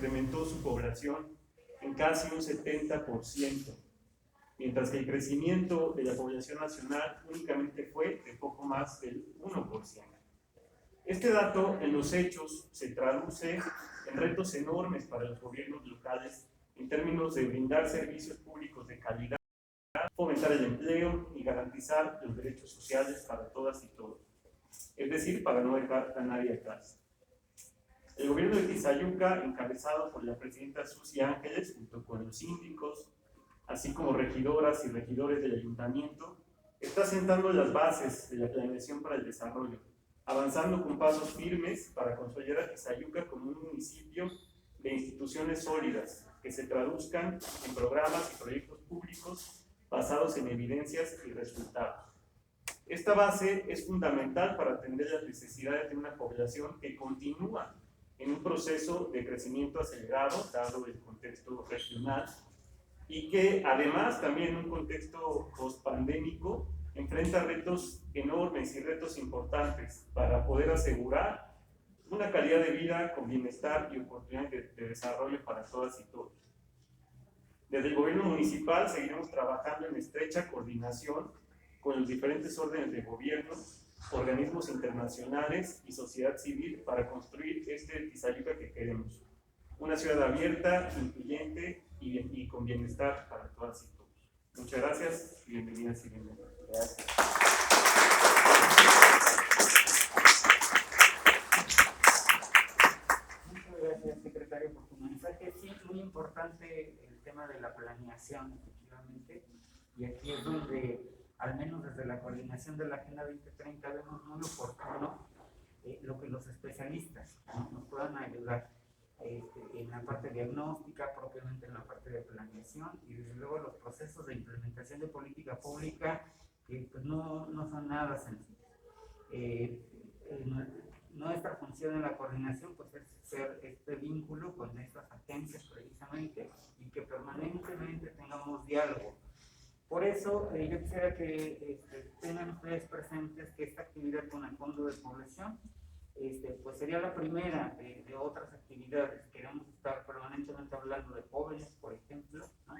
incrementó su población en casi un 70%, mientras que el crecimiento de la población nacional únicamente fue de poco más del 1%. Este dato en los hechos se traduce en retos enormes para los gobiernos locales en términos de brindar servicios públicos de calidad, fomentar el empleo y garantizar los derechos sociales para todas y todos, es decir, para no dejar a nadie atrás. El gobierno de Tizayuca, encabezado por la presidenta Susi Ángeles, junto con los síndicos, así como regidoras y regidores del ayuntamiento, está sentando las bases de la planeación para el desarrollo, avanzando con pasos firmes para consolidar a Tizayuca como un municipio de instituciones sólidas que se traduzcan en programas y proyectos públicos basados en evidencias y resultados. Esta base es fundamental para atender las necesidades de una población que continúa en un proceso de crecimiento acelerado, dado el contexto regional, y que además también en un contexto post-pandémico enfrenta retos enormes y retos importantes para poder asegurar una calidad de vida con bienestar y oportunidades de desarrollo para todas y todos. Desde el gobierno municipal seguiremos trabajando en estrecha coordinación con los diferentes órdenes de gobierno, organismos internacionales y sociedad civil para construir este Tizayuca que queremos. Una ciudad abierta, incluyente y con bienestar para todas y todos. Muchas gracias y bienvenidas y bienvenidos. Gracias. Muchas gracias, secretario, por tu mensaje. Sí, muy importante el tema de la planeación, efectivamente, y aquí es donde, al menos desde la coordinación de la Agenda 2030, vemos muy oportuno lo que los especialistas nos puedan ayudar en la parte diagnóstica, propiamente en la parte de planeación, y desde luego los procesos de implementación de política pública que pues no son nada sencillos. Nuestra función en la coordinación pues es ser este vínculo con estas agencias precisamente y que permanentemente tengamos diálogo. Por eso yo quisiera que tengan ustedes presentes que esta actividad con el Fondo de Población pues sería la primera de otras actividades. Queremos estar permanentemente hablando de jóvenes, por ejemplo, ¿no?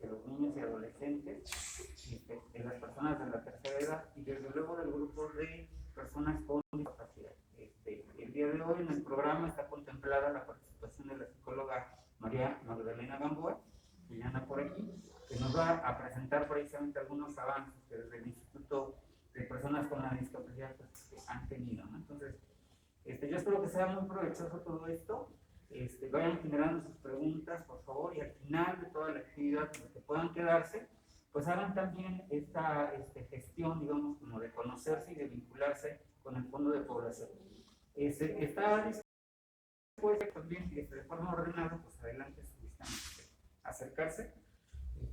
De los niños y adolescentes, de las personas de la tercera edad y desde luego del grupo de personas con discapacidad. El día de hoy en el programa está contemplada la participación de la psicóloga María Magdalena Gamboa, que ya anda por aquí, que nos va a presentar precisamente algunos avances que desde el Instituto de Personas con la Discapacidad pues, han tenido, ¿no? Entonces, yo espero que sea muy provechoso todo esto. Vayan generando sus preguntas, por favor, y al final de toda la actividad, los que puedan quedarse, pues hagan también esta gestión, digamos, como de conocerse y de vincularse con el Fondo de Población. Está dispuesto también, de forma ordenada, pues adelante, si gustan acercarse,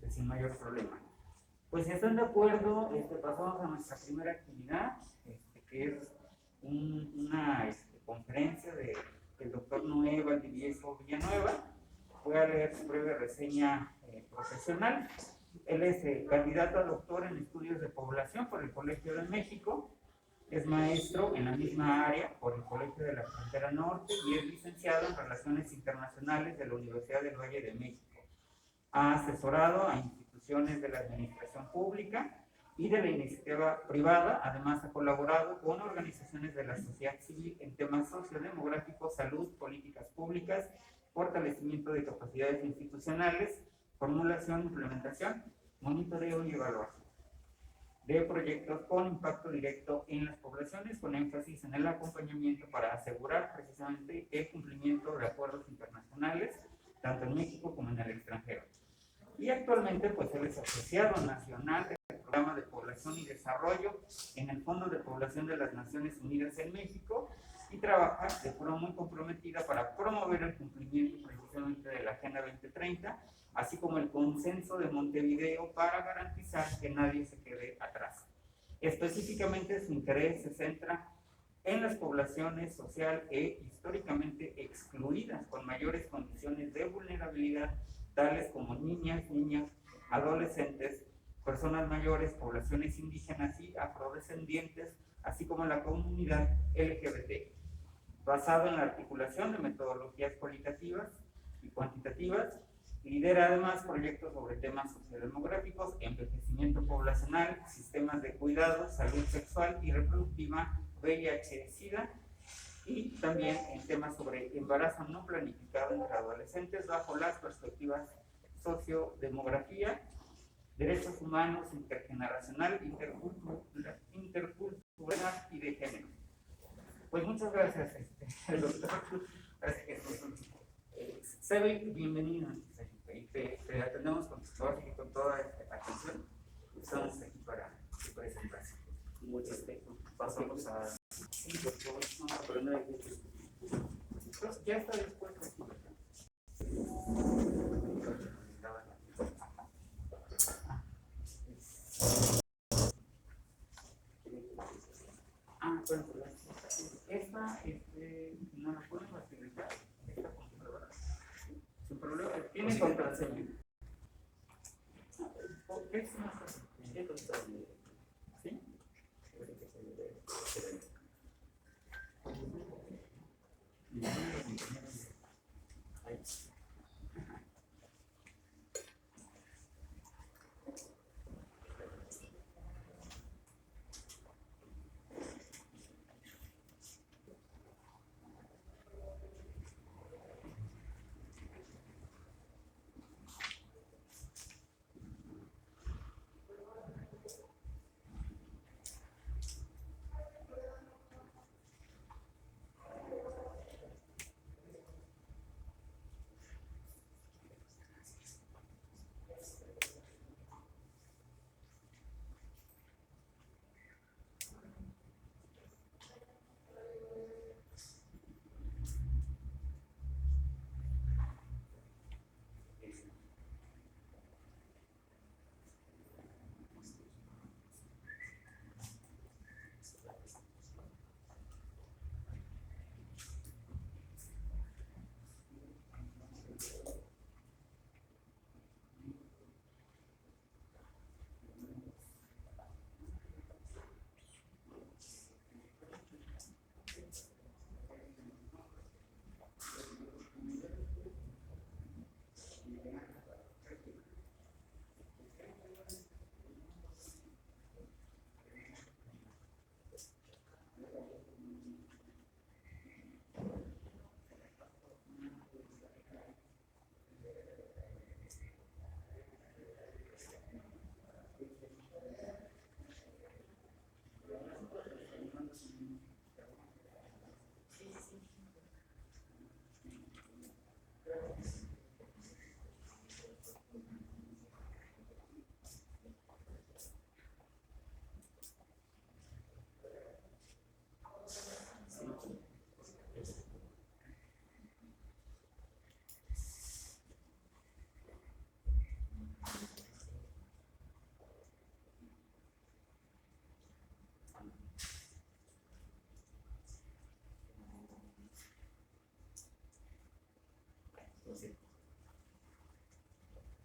sin mayor problema. Pues si están de acuerdo, pasamos a nuestra primera actividad, que es una conferencia del doctor Noé Valdivieso Villanueva. Voy a leer su breve reseña profesional. Él es candidato a doctor en estudios de población por el Colegio de México, es maestro en la misma área por el Colegio de la Frontera Norte y es licenciado en Relaciones Internacionales de la Universidad del Valle de México. Ha asesorado a instituciones de la administración pública y de la iniciativa privada. Además ha colaborado con organizaciones de la sociedad civil en temas sociodemográficos, salud, políticas públicas, fortalecimiento de capacidades institucionales, formulación, implementación, monitoreo y evaluación de proyectos con impacto directo en las poblaciones, con énfasis en el acompañamiento para asegurar precisamente el cumplimiento de acuerdos internacionales, tanto en México como en el extranjero. Y actualmente pues él es asociado nacional del Programa de Población y Desarrollo en el Fondo de Población de las Naciones Unidas en México y trabaja de forma muy comprometida para promover el cumplimiento precisamente de la Agenda 2030, así como el consenso de Montevideo para garantizar que nadie se quede atrás. Específicamente su interés se centra en las poblaciones social e históricamente excluidas con mayores condiciones de vulnerabilidad, tales como niñas, adolescentes, personas mayores, poblaciones indígenas y afrodescendientes, así como la comunidad LGBT, basado en la articulación de metodologías cualitativas y cuantitativas. Lidera además proyectos sobre temas sociodemográficos, envejecimiento poblacional, sistemas de cuidado, salud sexual y reproductiva, VIH-Sida, y también en temas sobre embarazo no planificado entre adolescentes bajo las perspectivas sociodemografía, derechos humanos, intergeneracional, intercultural y de género. Pues muchas gracias, doctor. Parece que Sebe, bienvenido. Y te atendemos con toda atención. Estamos aquí para tu presentación. Muchas gracias. Pasamos a... Sí, doctor. No, pero no hay que... Entonces, ya está dispuesto aquí, ¿verdad? Bueno, esta, no la pueden facilitar, esta computadora. Sin problema, tiene contraseña. ¿Por qué es una contraseña? ¿Sí?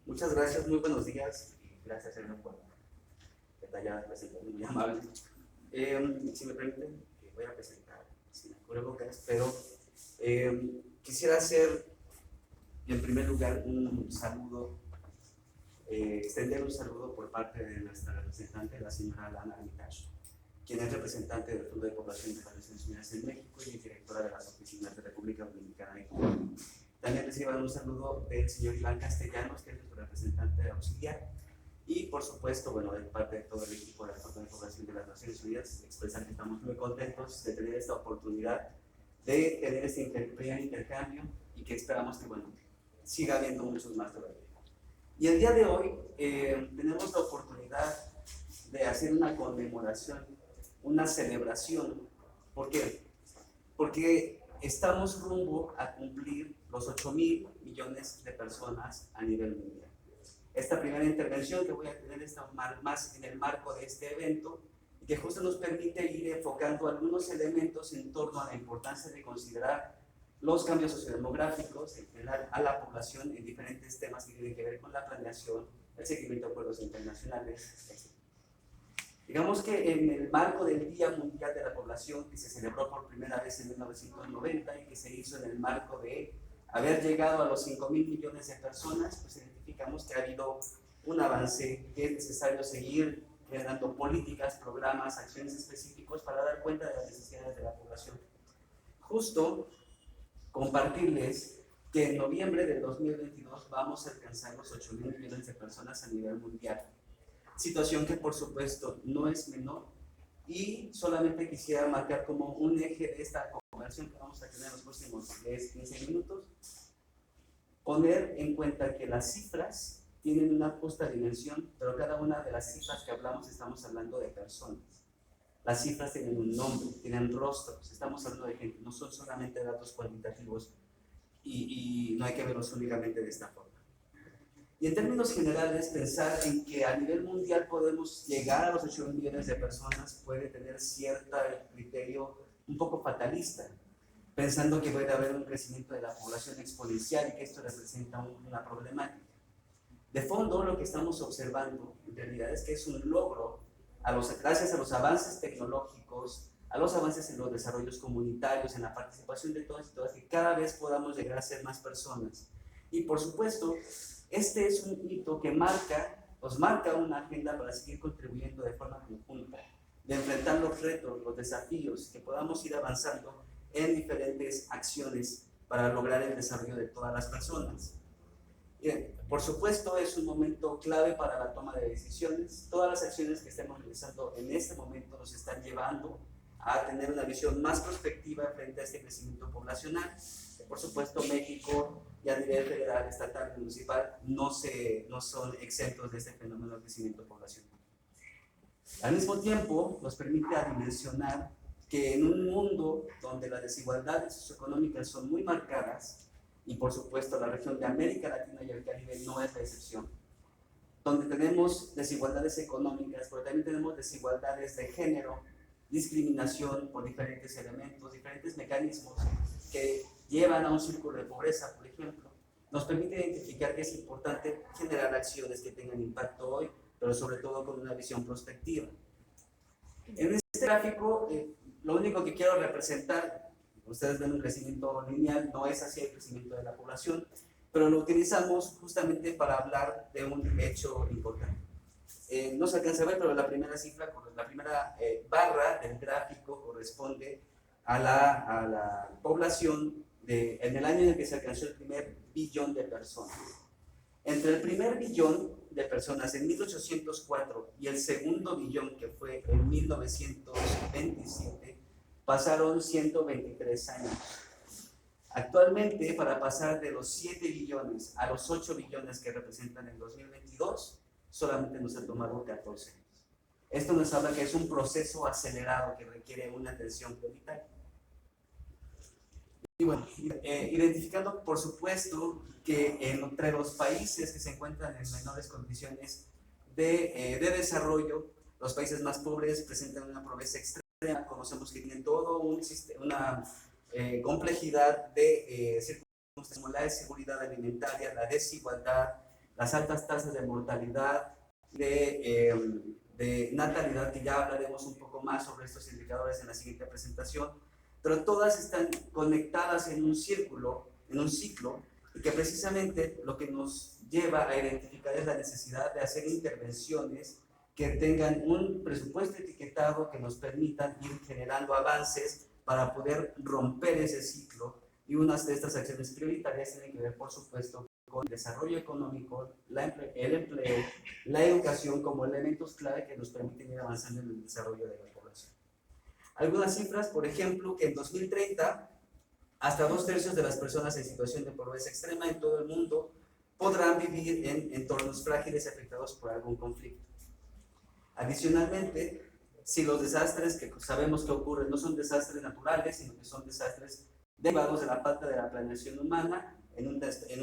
Muchas gracias, muy buenos días y gracias, Elena, por la detallada presentación, muy amable. Si me permiten, voy a presentar sin cubrebocas, pero quisiera hacer en primer lugar un saludo, extender un saludo por parte de nuestra representante, la señora Lana Armitage, quien es representante del Fondo de Población de las Naciones Unidas en México y directora de las oficinas de República Dominicana y Cuba. También reciban un saludo del señor Iván Castellanos, que es nuestro representante auxiliar, y por supuesto, bueno, de parte de todo el equipo del Fondo de Población de las Naciones Unidas, expresar que estamos muy contentos de tener esta oportunidad de tener este primer intercambio y que esperamos que, bueno, siga habiendo muchos más todavía. Y el día de hoy tenemos la oportunidad de hacer una conmemoración, una celebración. ¿Por qué? Porque estamos rumbo a cumplir los 8,000 millones de personas a nivel mundial. Esta primera intervención que voy a tener está más en el marco de este evento y que justo nos permite ir enfocando algunos elementos en torno a la importancia de considerar los cambios sociodemográficos en general a la población en diferentes temas que tienen que ver con la planeación, el seguimiento de acuerdos internacionales, etc. Digamos que en el marco del Día Mundial de la Población, que se celebró por primera vez en 1990 y que se hizo en el marco de haber llegado a los 5.000 millones de personas, pues identificamos que ha habido un avance, que es necesario seguir generando políticas, programas, acciones específicos para dar cuenta de las necesidades de la población. Justo compartirles que en noviembre del 2022 vamos a alcanzar los 8.000 millones de personas a nivel mundial. Situación que por supuesto no es menor, y solamente quisiera marcar como un eje de esta conversación que vamos a tener en los próximos 10-15 minutos, poner en cuenta que las cifras tienen una justa dimensión, pero cada una de las cifras que hablamos estamos hablando de personas. Las cifras tienen un nombre, tienen rostros, estamos hablando de gente, no son solamente datos cuantitativos y no hay que verlos únicamente de esta forma. Y en términos generales, pensar en que a nivel mundial podemos llegar a los 8 millones de personas puede tener cierto criterio un poco fatalista, pensando que puede haber un crecimiento de la población exponencial y que esto representa una problemática. De fondo, lo que estamos observando en realidad es que es un logro gracias a los avances tecnológicos, a los avances en los desarrollos comunitarios, en la participación de todas y todas, que cada vez podamos llegar a ser más personas. Y por supuesto, este es un hito que nos marca una agenda para seguir contribuyendo de forma conjunta, de enfrentar los retos, los desafíos, que podamos ir avanzando en diferentes acciones para lograr el desarrollo de todas las personas. Bien, por supuesto, es un momento clave para la toma de decisiones. Todas las acciones que estemos realizando en este momento nos están llevando a tener una visión más prospectiva frente a este crecimiento poblacional. Por supuesto, México y a nivel federal, estatal y municipal no son exentos de este fenómeno de crecimiento poblacional. Al mismo tiempo, nos permite adimensionar que en un mundo donde las desigualdades socioeconómicas son muy marcadas, y por supuesto la región de América Latina y el Caribe no es la excepción, donde tenemos desigualdades económicas, pero también tenemos desigualdades de género, discriminación por diferentes elementos, diferentes mecanismos que llevan a un círculo de pobreza, por ejemplo, nos permite identificar que es importante generar acciones que tengan impacto hoy, pero sobre todo con una visión prospectiva. En este gráfico, lo único que quiero representar, ustedes ven un crecimiento lineal, no es así el crecimiento de la población, pero lo utilizamos justamente para hablar de un hecho importante. No se alcanza a ver, pero la primera cifra, la primera barra del gráfico corresponde a la población en el año en el que se alcanzó el primer billón de personas. Entre el primer billón de personas en 1804 y el segundo billón, que fue en 1927, pasaron 123 años. Actualmente, para pasar de los 7 billones a los 8 billones que representan el 2022, solamente nos ha tomado 14 años. Esto nos habla que es un proceso acelerado que requiere una atención prioritaria. Y bueno, identificando por supuesto que entre los países que se encuentran en menores condiciones de desarrollo, los países más pobres presentan una pobreza extrema. Conocemos que tienen todo una complejidad de circunstancias como la inseguridad alimentaria, la desigualdad, las altas tasas de mortalidad, de natalidad, que ya hablaremos un poco más sobre estos indicadores en la siguiente presentación, pero todas están conectadas en un ciclo, y que precisamente lo que nos lleva a identificar es la necesidad de hacer intervenciones que tengan un presupuesto etiquetado que nos permitan ir generando avances para poder romper ese ciclo, y unas de estas acciones prioritarias tienen que ver, por supuesto, con el desarrollo económico, el empleo, la educación como elementos clave que nos permiten ir avanzando en el desarrollo de la población. Algunas cifras, por ejemplo, que en 2030 hasta 2/3 de las personas en situación de pobreza extrema en todo el mundo podrán vivir en entornos frágiles afectados por algún conflicto. Adicionalmente, si los desastres que sabemos que ocurren no son desastres naturales, sino que son desastres derivados de la falta de la planeación humana en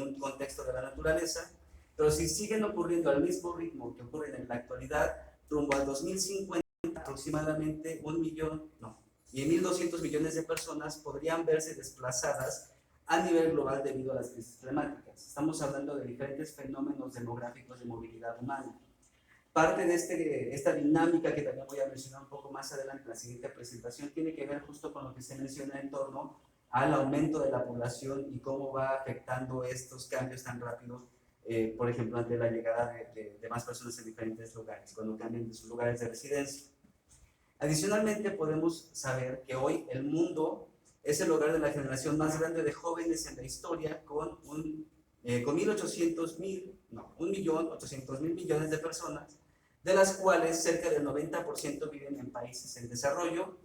un contexto de la naturaleza, pero si siguen ocurriendo al mismo ritmo que ocurren en la actualidad, rumbo al 2050, aproximadamente 1.200 millones de personas podrían verse desplazadas a nivel global debido a las crisis climáticas. Estamos hablando de diferentes fenómenos demográficos de movilidad humana. Parte de esta dinámica, que también voy a mencionar un poco más adelante en la siguiente presentación, tiene que ver justo con lo que se menciona en torno al aumento de la población y cómo va afectando estos cambios tan rápidos, por ejemplo, ante la llegada de más personas en diferentes lugares, cuando cambian de sus lugares de residencia. Adicionalmente, podemos saber que hoy el mundo es el hogar de la generación más grande de jóvenes en la historia, con 1.800.000 millones de personas, de las cuales cerca del 90% viven en países en desarrollo,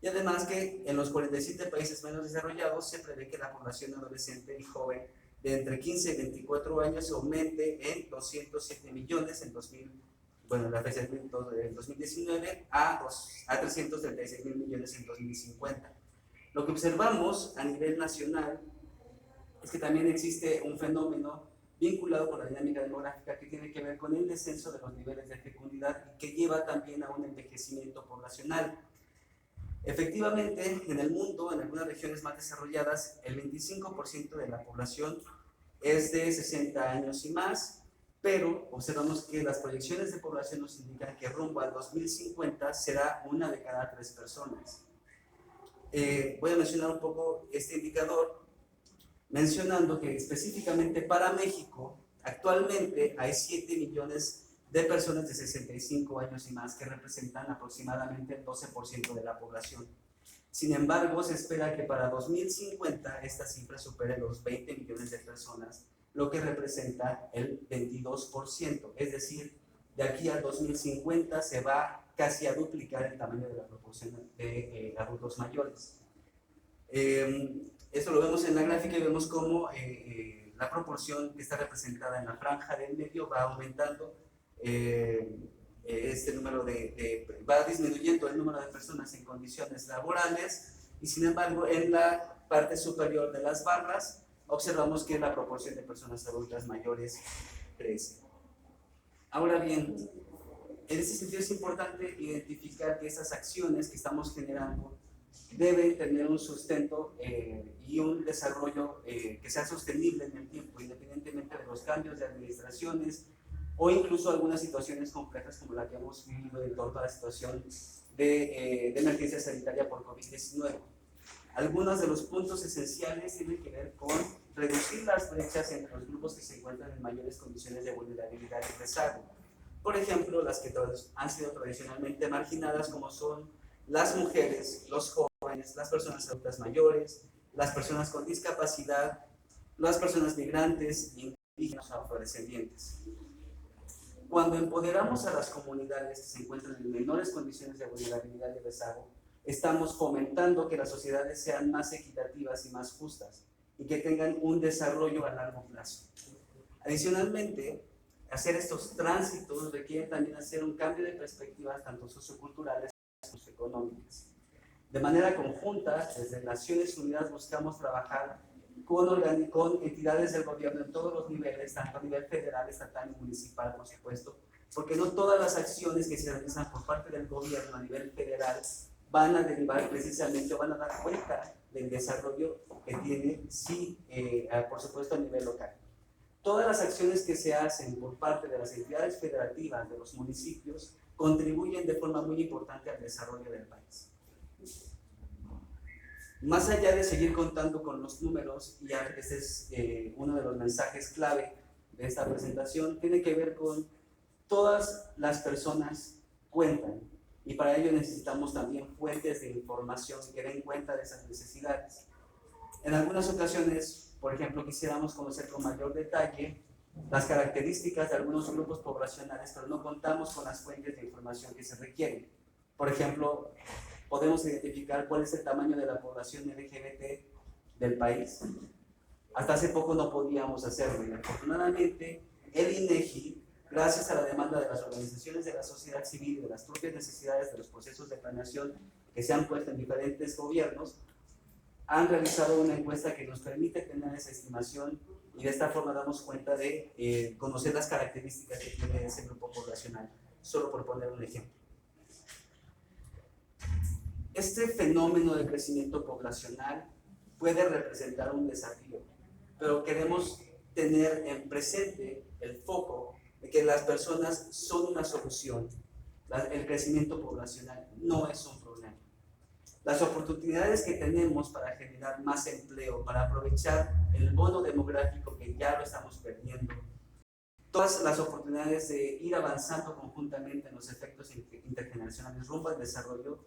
y además que en los 47 países menos desarrollados se prevé que la población adolescente y joven de entre 15 y 24 años aumente en 207 millones en la fecha del 2019 a 336 mil millones en 2050. Lo que observamos a nivel nacional es que también existe un fenómeno vinculado con la dinámica demográfica que tiene que ver con el descenso de los niveles de fecundidad y que lleva también a un envejecimiento poblacional. Efectivamente, en el mundo, en algunas regiones más desarrolladas, el 25% de la población es de 60 años y más, pero observamos que las proyecciones de población nos indican que rumbo al 2050 será 1 de cada 3 personas. Voy a mencionar un poco este indicador, mencionando que específicamente para México, actualmente hay 7 millones de personas de 65 años y más que representan aproximadamente el 12% de la población. Sin embargo, se espera que para 2050 esta cifra supere los 20 millones de personas, lo que representa el 22%, es decir, de aquí a 2050 se va casi a duplicar el tamaño de la proporción de adultos mayores. Esto lo vemos en la gráfica y vemos cómo la proporción que está representada en la franja del medio va aumentando, este número va disminuyendo el número de personas en condiciones laborales, y sin embargo en la parte superior de las barras observamos que la proporción de personas adultas mayores crece. Ahora bien, en ese sentido es importante identificar que esas acciones que estamos generando deben tener un sustento y un desarrollo que sea sostenible en el tiempo, independientemente de los cambios de administraciones o incluso algunas situaciones complejas como la que hemos vivido en torno a la situación de emergencia sanitaria por COVID-19. Algunos de los puntos esenciales tienen que ver con reducir las brechas entre los grupos que se encuentran en mayores condiciones de vulnerabilidad y rezago. Por ejemplo, las que han sido tradicionalmente marginadas, como son las mujeres, los jóvenes, las personas adultas mayores, las personas con discapacidad, las personas migrantes, indígenas o afrodescendientes. Cuando empoderamos a las comunidades que se encuentran en menores condiciones de vulnerabilidad y rezago, estamos fomentando que las sociedades sean más equitativas y más justas y que tengan un desarrollo a largo plazo. Adicionalmente, hacer estos tránsitos requiere también hacer un cambio de perspectivas tanto socioculturales como socioeconómicas. De manera conjunta, desde Naciones Unidas buscamos trabajar con entidades del gobierno en todos los niveles, tanto a nivel federal, estatal y municipal, por supuesto, porque no todas las acciones que se realizan por parte del gobierno a nivel federal van a derivar precisamente o van a dar cuenta del desarrollo que tiene, sí, por supuesto, a nivel local. Todas las acciones que se hacen por parte de las entidades federativas de los municipios contribuyen de forma muy importante al desarrollo del país. Más allá de seguir contando con los números, y este es uno de los mensajes clave de esta presentación, tiene que ver con todas las personas cuentan, y para ello necesitamos también fuentes de información que den cuenta de esas necesidades. En algunas ocasiones, por ejemplo, quisiéramos conocer con mayor detalle las características de algunos grupos poblacionales, pero no contamos con las fuentes de información que se requieren. Por ejemplo, podemos identificar cuál es el tamaño de la población LGBT del país. Hasta hace poco no podíamos hacerlo, y afortunadamente el INEGI, gracias a la demanda de las organizaciones de la sociedad civil y de las propias necesidades de los procesos de planeación que se han puesto en diferentes gobiernos, han realizado una encuesta que nos permite tener esa estimación, y de esta forma damos cuenta de conocer las características que tiene ese grupo poblacional, solo por poner un ejemplo. Este fenómeno de crecimiento poblacional puede representar un desafío, pero queremos tener en presente el foco de que las personas son una solución. El crecimiento poblacional no es un problema. las oportunidades que tenemos para generar más empleo, para aprovechar el bono demográfico que ya lo estamos perdiendo, todas las oportunidades de ir avanzando conjuntamente en los efectos intergeneracionales rumbo al desarrollo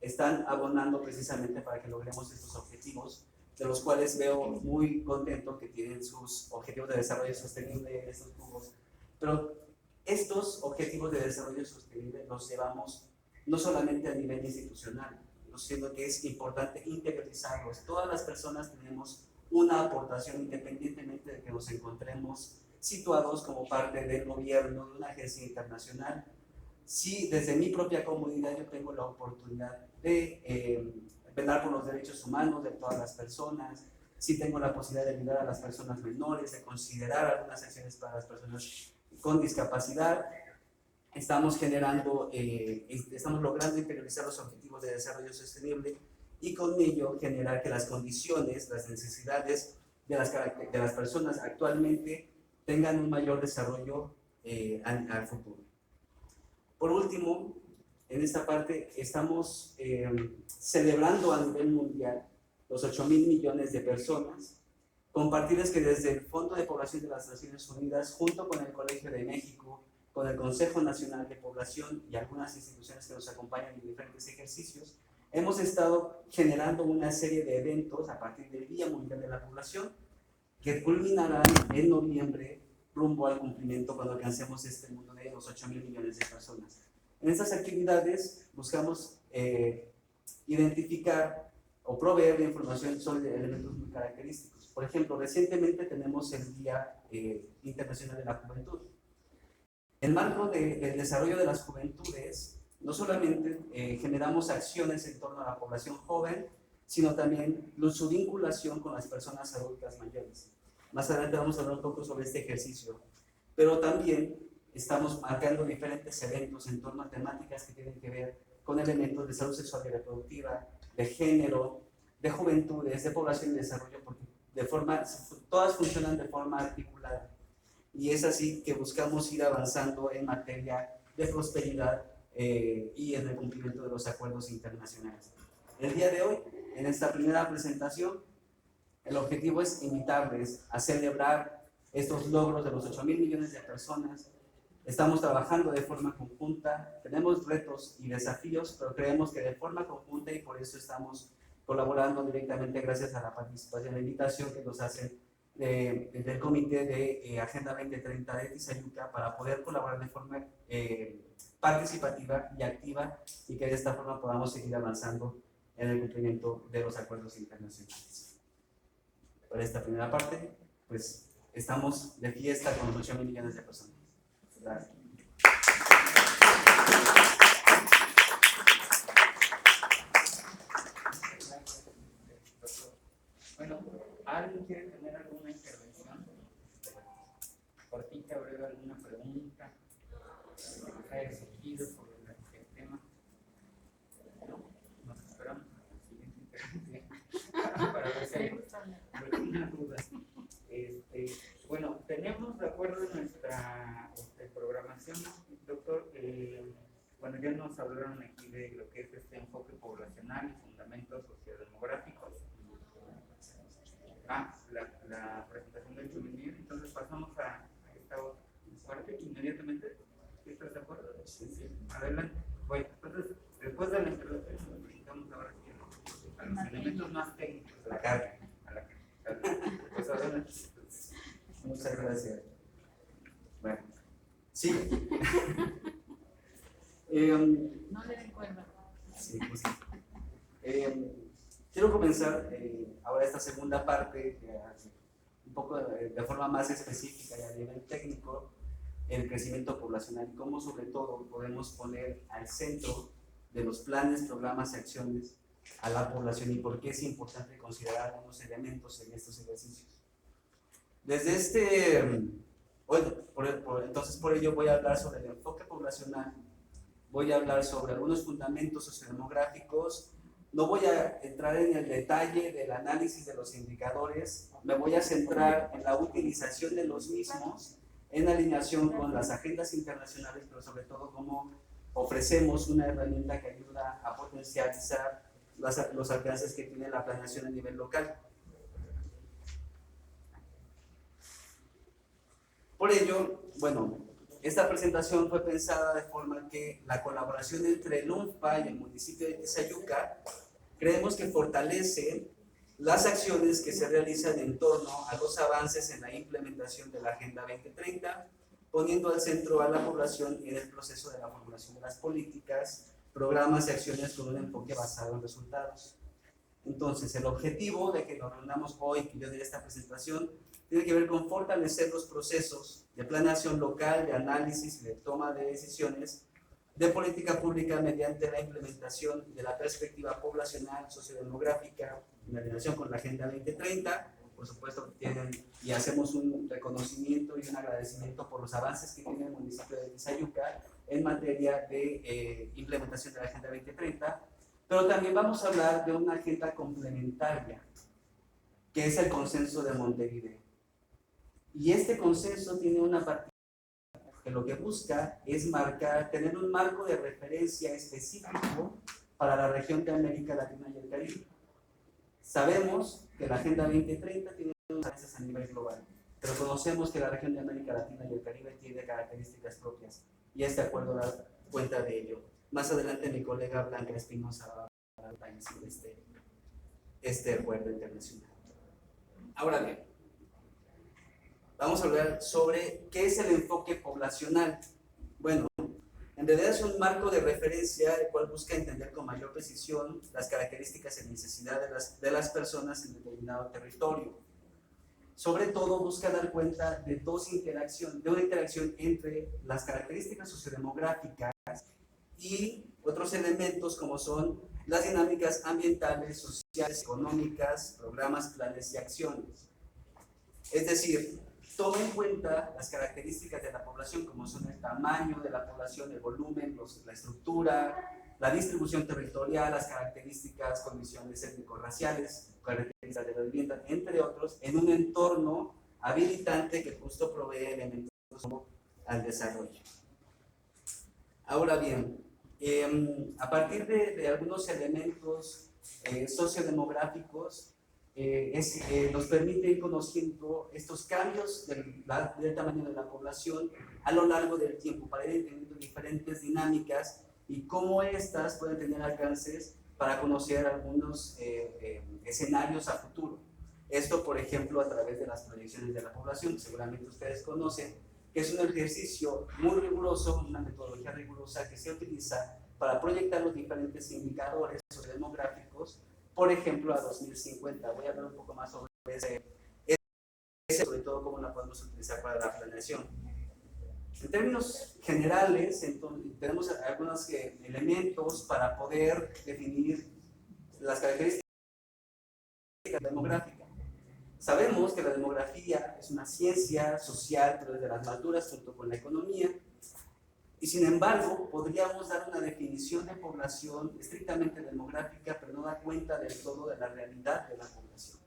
están abonando precisamente para que logremos estos objetivos, de los cuales veo muy contento que tienen sus objetivos de desarrollo sostenible, estos grupos, pero estos objetivos de desarrollo sostenible los llevamos no solamente a nivel institucional, sino que es importante interiorizarlos. Todas las personas tenemos una aportación independientemente de que nos encontremos situados como parte del gobierno, de una agencia internacional. Si desde mi propia comunidad yo tengo la oportunidad de velar por los derechos humanos de todas las personas, si tengo la posibilidad de ayudar a las personas menores, de considerar algunas acciones para las personas con discapacidad, estamos logrando interiorizar los objetivos de desarrollo sostenible y con ello generar que las condiciones, las necesidades de las personas actualmente tengan un mayor desarrollo al futuro. Por último, en esta parte estamos celebrando a nivel mundial los 8,000 millones de personas. Compartirles que desde el Fondo de Población de las Naciones Unidas, junto con el Colegio de México, con el Consejo Nacional de Población y algunas instituciones que nos acompañan en diferentes ejercicios, hemos estado generando una serie de eventos a partir del Día Mundial de la Población que culminarán en noviembre rumbo al cumplimiento cuando alcancemos este mundo de los 8,000 millones de personas. En estas actividades buscamos identificar o proveer de información sobre elementos muy característicos. Por ejemplo, recientemente tenemos el Día Internacional de la Juventud. En marco del desarrollo de las juventudes, no solamente generamos acciones en torno a la población joven, sino también su vinculación con las personas adultas mayores. Más adelante vamos a hablar un poco sobre este ejercicio, pero también estamos marcando diferentes eventos en torno a temáticas que tienen que ver con elementos de salud sexual y reproductiva, de género, de juventudes, de población y desarrollo, porque todas funcionan de forma articulada. Y es así que buscamos ir avanzando en materia de prosperidad y en el cumplimiento de los acuerdos internacionales. El día de hoy, en esta primera presentación, el objetivo es invitarles a celebrar estos logros de los 8,000 millones de personas. Estamos trabajando de forma conjunta, tenemos retos y desafíos, pero creemos que de forma conjunta, y por eso estamos colaborando directamente gracias a la participación, la invitación que nos hacen del Comité de Agenda 2030 de Tizayuca para poder colaborar de forma participativa y activa y que de esta forma podamos seguir avanzando en el cumplimiento de los acuerdos internacionales. Para esta primera parte, pues estamos de fiesta con 8,000 millones de personas. Gracias. Bueno, ¿alguien quiere tener alguna intervención? Cortita, breve, alguna pregunta que les haya surgido sobre el tema. ¿No? Nos esperamos a la siguiente intervención para ver si hay alguna duda. Bueno, tenemos de acuerdo en nuestra programación, doctor, bueno, ya nos hablaron aquí de lo que es este enfoque poblacional y fundamentos sociodemográficos. La presentación del souvenir, entonces pasamos a esta parte inmediatamente. ¿Estás de acuerdo? Sí. Adelante. Bueno, entonces, después de la introducción, nos brincamos ahora a los elementos más técnicos. La carga. Pues adelante. Muchas gracias. Bueno, sí. No le den cuerda. Sí, pues, quiero comenzar ahora esta segunda parte, un poco de forma más específica y a nivel técnico, el crecimiento poblacional y cómo sobre todo podemos poner al centro de los planes, programas y acciones a la población y por qué es importante considerar algunos elementos en estos ejercicios. Desde entonces por ello voy a hablar sobre el enfoque poblacional, voy a hablar sobre algunos fundamentos sociodemográficos. No voy a entrar en el detalle del análisis de los indicadores, me voy a centrar en la utilización de los mismos en alineación con las agendas internacionales, pero sobre todo cómo ofrecemos una herramienta que ayuda a potencializar los alcances que tiene la planeación a nivel local. Por ello, bueno, esta presentación fue pensada de forma que la colaboración entre el UNFPA y el municipio de Tizayuca creemos que fortalece las acciones que se realizan en torno a los avances en la implementación de la Agenda 2030, poniendo al centro a la población en el proceso de la formulación de las políticas, programas y acciones con un enfoque basado en resultados. Entonces, el objetivo de que nos reunamos hoy, que yo dé esta presentación, tiene que ver con fortalecer los procesos de planeación local, de análisis y de toma de decisiones de política pública mediante la implementación de la perspectiva poblacional, sociodemográfica, en relación con la Agenda 2030. Por supuesto, y hacemos un reconocimiento y un agradecimiento por los avances que tiene el municipio de Tizayuca en materia de implementación de la Agenda 2030, pero también vamos a hablar de una agenda complementaria, que es el consenso de Montevideo. Y este consenso tiene una particularidad que lo que busca es tener un marco de referencia específico para la región de América Latina y el Caribe. Sabemos que la Agenda 2030 tiene unos avances a nivel global, pero conocemos que la región de América Latina y el Caribe tiene características propias, y este acuerdo da cuenta de ello. Más adelante mi colega Blanca Espinosa va a hablar de este acuerdo internacional. Ahora bien, vamos a hablar sobre qué es el enfoque poblacional. Bueno, en realidad es un marco de referencia el cual busca entender con mayor precisión las características y necesidades de las personas en determinado territorio. Sobre todo busca dar cuenta de una interacción entre las características sociodemográficas y otros elementos como son las dinámicas ambientales, sociales, económicas, programas, planes y acciones. Es decir, toma en cuenta las características de la población, como son el tamaño de la población, el volumen, la estructura, la distribución territorial, las características, condiciones étnico-raciales, características de la vivienda, entre otros, en un entorno habilitante que justo provee elementos al desarrollo. Ahora bien, a partir de algunos elementos sociodemográficos, nos permite ir conociendo estos cambios del tamaño de la población a lo largo del tiempo, para ir entendiendo diferentes dinámicas y cómo estas pueden tener alcances para conocer algunos escenarios a futuro. Esto, por ejemplo, a través de las proyecciones de la población, que seguramente ustedes conocen, que es un ejercicio muy riguroso, una metodología rigurosa que se utiliza para proyectar los diferentes indicadores sociodemográficos, por ejemplo, a 2050. Voy a hablar un poco más sobre sobre todo cómo la podemos utilizar para la planeación. En términos generales, entonces, tenemos algunos elementos para poder definir las características demográficas. Sabemos que la demografía es una ciencia social, pero es de las más duras junto con la economía, y sin embargo podríamos dar una definición de población estrictamente demográfica, pero no da cuenta del todo de la realidad de la población.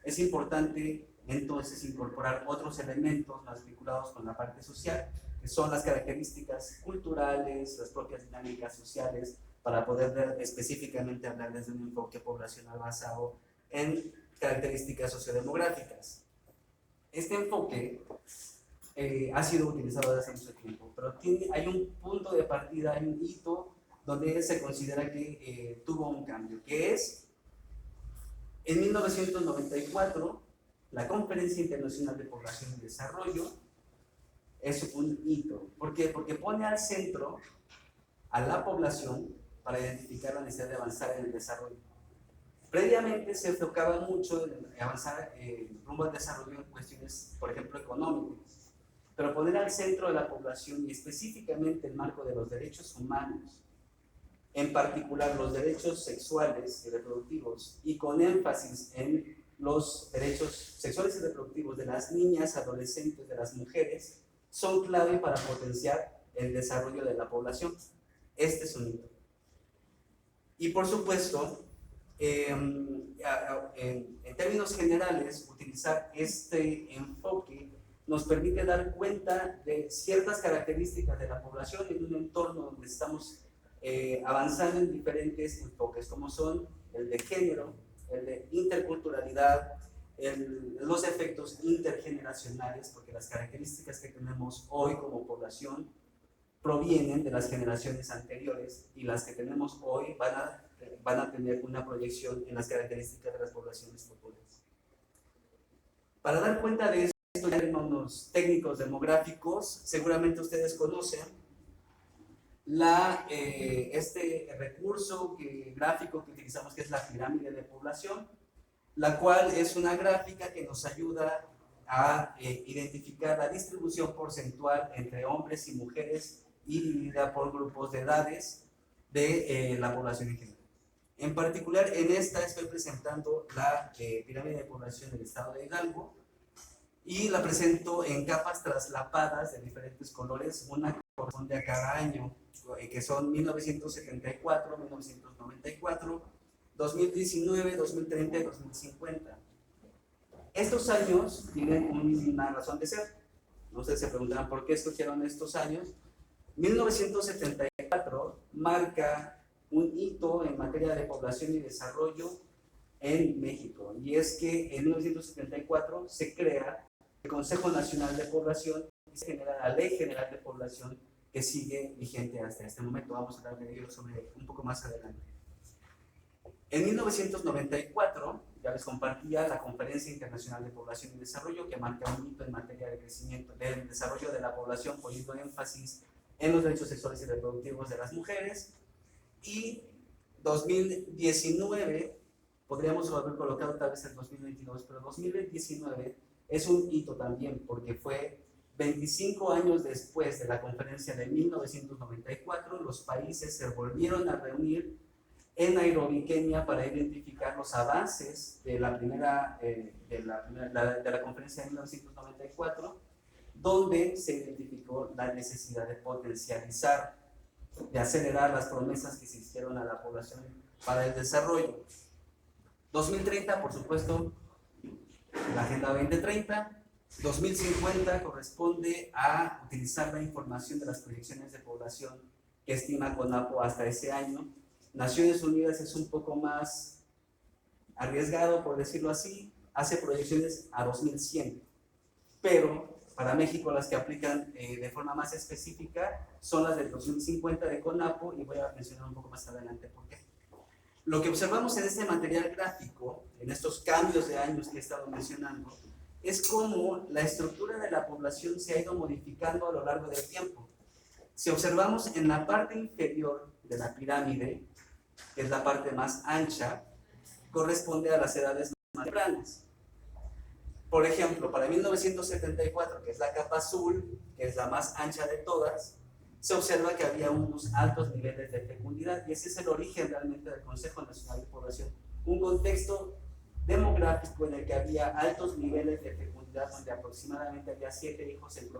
Es importante entonces incorporar otros elementos más vinculados con la parte social, que son las características culturales, las propias dinámicas sociales, para poder específicamente hablar desde un enfoque poblacional basado en características sociodemográficas. Este enfoque ha sido utilizado desde hace mucho tiempo, pero hay un punto de partida, hay un hito donde se considera que tuvo un cambio, que es en 1994 la Conferencia Internacional de Población y Desarrollo. Es un hito. ¿Por qué? Porque pone al centro a la población para identificar la necesidad de avanzar en el desarrollo. Previamente se enfocaba mucho en avanzar rumbo al desarrollo en cuestiones, por ejemplo, económicas, pero poner al centro de la población y específicamente el marco de los derechos humanos, en particular los derechos sexuales y reproductivos, y con énfasis en los derechos sexuales y reproductivos de las niñas, adolescentes, de las mujeres, son clave para potenciar el desarrollo de la población. Este es un hito. Y por supuesto, en términos generales, utilizar este enfoque nos permite dar cuenta de ciertas características de la población en un entorno donde estamos avanzando en diferentes enfoques, como son el de género, el de interculturalidad, los efectos intergeneracionales, porque las características que tenemos hoy como población provienen de las generaciones anteriores y las que tenemos hoy van a tener una proyección en las características de las poblaciones futuras. Para dar cuenta de esto, en términos técnicos demográficos, seguramente ustedes conocen este recurso gráfico que utilizamos, que es la pirámide de población, la cual es una gráfica que nos ayuda a identificar la distribución porcentual entre hombres y mujeres y dividida por grupos de edades de la población en general. En particular, en esta estoy presentando la pirámide de población del estado de Hidalgo y la presento en capas traslapadas de diferentes colores, una corresponde a cada año, que son 1974, 1994, 2019, 2030 y 2050. Estos años tienen una razón de ser. Ustedes se preguntarán por qué escogieron estos años. 1974 marca un hito en materia de población y desarrollo en México, y es que en 1974 se crea el Consejo Nacional de Población y se genera la Ley General de Población, que sigue vigente hasta este momento. Vamos a hablar de ello un poco más adelante. En 1994, ya les compartía la Conferencia Internacional de Población y Desarrollo, que marca un hito en materia de crecimiento, del desarrollo de la población, poniendo énfasis en los derechos sexuales y reproductivos de las mujeres. Y 2019, podríamos haber colocado tal vez el 2022, pero 2019 es un hito también, porque fue 25 años después de la conferencia de 1994, los países se volvieron a reunir en Nairobi, Kenia, para identificar los avances de la conferencia de 1994, donde se identificó la necesidad de potencializar, de acelerar las promesas que se hicieron a la población para el desarrollo. 2030, por supuesto, la Agenda 2030. 2050 corresponde a utilizar la información de las proyecciones de población que estima CONAPO hasta ese año. Naciones Unidas es un poco más arriesgado, por decirlo así, hace proyecciones a 2100, pero para México las que aplican de forma más específica son las del 2050 de CONAPO, y voy a mencionar un poco más adelante por qué. Lo que observamos en este material gráfico, en estos cambios de años que he estado mencionando, es cómo la estructura de la población se ha ido modificando a lo largo del tiempo. Si observamos en la parte inferior de la pirámide, que es la parte más ancha, corresponde a las edades más tempranas. Por ejemplo, para 1974, que es la capa azul, que es la más ancha de todas, se observa que había unos altos niveles de fecundidad, y ese es el origen realmente del Consejo Nacional de Población, un contexto demográfico en el que había altos niveles de fecundidad, donde aproximadamente había 7 hijos en promedio